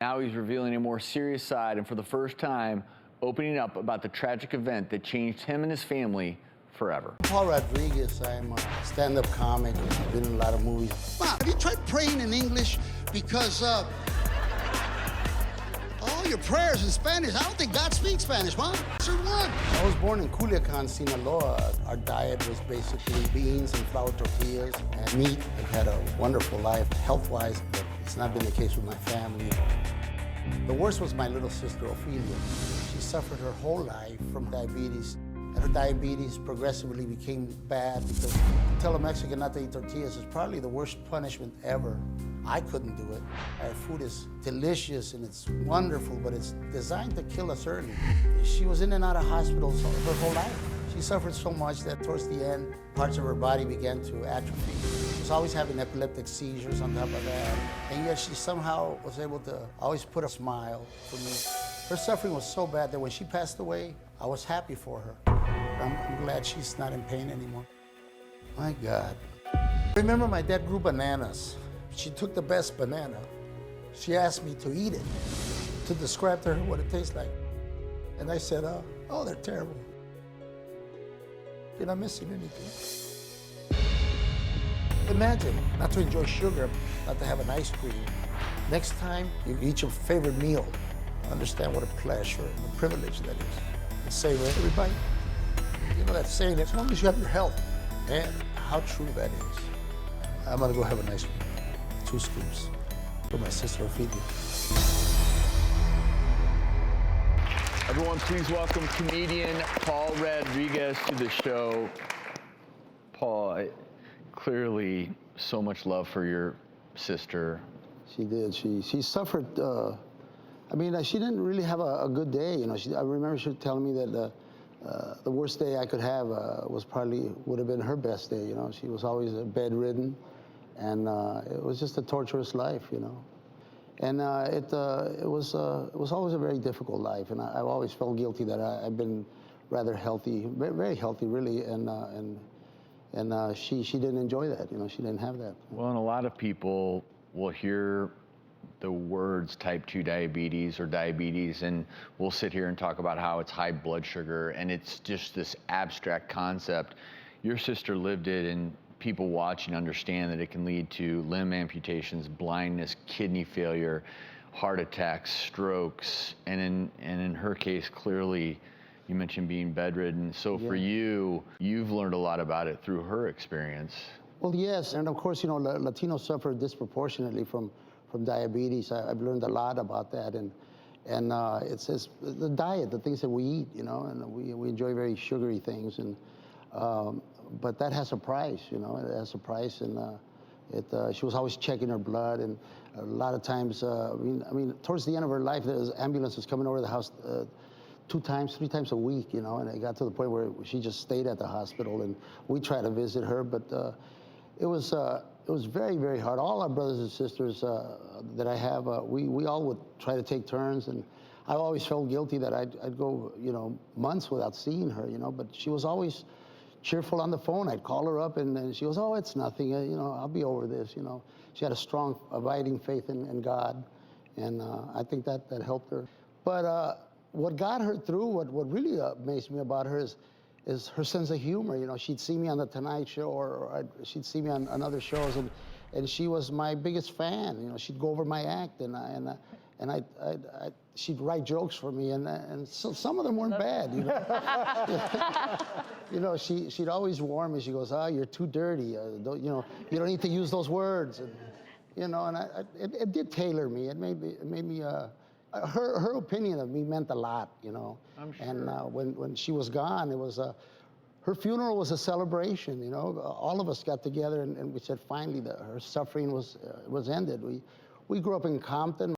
Now he's revealing a more serious side and for the first time, opening up about the tragic event that changed him and his family forever. Paul Rodriguez, I'm a stand-up comic. I've been in a lot of movies. Mom, have you tried praying in English? Because all your prayers in Spanish, I don't think God speaks Spanish, Mom. Answer one. I was born in Culiacan, Sinaloa. Our diet was basically beans and flour tortillas and meat. I've had a wonderful life, health-wise, but it's not been the case with my family. The worst was my little sister, Ofelia. She suffered her whole life from diabetes. And her diabetes progressively became bad because to tell a Mexican not to eat tortillas is probably the worst punishment ever. I couldn't do it. Our food is delicious and it's wonderful, but it's designed to kill us early. She was in and out of hospitals her whole life. She suffered so much that towards the end, parts of her body began to atrophy. She was always having epileptic seizures on top of that. And yet she somehow was able to always put a smile for me. Her suffering was so bad that when she passed away, I was happy for her. I'm glad she's not in pain anymore. My God. I remember my dad grew bananas. She took the best banana. She asked me to eat it, to describe to her what it tastes like. And I said, oh, they're terrible. You're not missing anything. Imagine not to enjoy sugar, not to have an ice cream. Next time you eat your favorite meal, understand what a pleasure and a privilege that is. And savor every bite. You know that saying, as long as you have your health, and how true that is. I'm gonna go have a nice one. 2 scoops for my sister Ofelia. Everyone, please welcome comedian Paul Rodriguez to the show. Paul, clearly so much love for your sister. She did. She suffered. I mean, she didn't really have a good day. You know, I remember she telling me that the worst day I could have would have been her best day. You know, she was always bedridden, and it was just a torturous life. You know, and it was always a very difficult life, and I've always felt guilty that I've been rather healthy, very healthy, really, and she didn't enjoy that. You know, she didn't have that. Well, and a lot of people will hear the words type 2 diabetes or diabetes, and we'll sit here and talk about how it's high blood sugar, and it's just this abstract concept. Your sister lived it, and people watching understand that it can lead to limb amputations, blindness, kidney failure, heart attacks, strokes, and in her case, clearly, you mentioned being bedridden. So for you, you've learned a lot about it through her experience. Well, yes, and of course, you know, Latinos suffer disproportionately from diabetes. I've learned a lot about that, and it's the diet, the things that we eat, you know, and we enjoy very sugary things, and but that has a price, you know, it has a price, and she was always checking her blood, and a lot of times, I mean, towards the end of her life, there was ambulances coming over the house 2 times, 3 times a week, you know, and it got to the point where she just stayed at the hospital, and we tried to visit her, but it was very, very hard. All our brothers and sisters that I have, we all would try to take turns, and I always felt guilty that I'd go, you know, months without seeing her, you know, but she was always cheerful on the phone. I'd call her up, and she goes, oh, it's nothing, you know, I'll be over this, you know. She had a strong, abiding faith in God, and I think that helped her. But what got her through, what really amazed me about her is her sense of humor. You know, she'd see me on The Tonight Show, or she'd see me on other shows, and she was my biggest fan. You know, she'd go over my act, and she'd write jokes for me, and so some of them weren't bad. You know, you know, she'd always warn me. She goes, "Oh, you're too dirty. You know, you don't need to use those words." And you know, and it did tailor me. It made me. Her opinion of me meant a lot, you know. I'm sure. And when she was gone, it was her funeral was a celebration, you know. All of us got together, and we said finally that her suffering was ended. We grew up in Compton.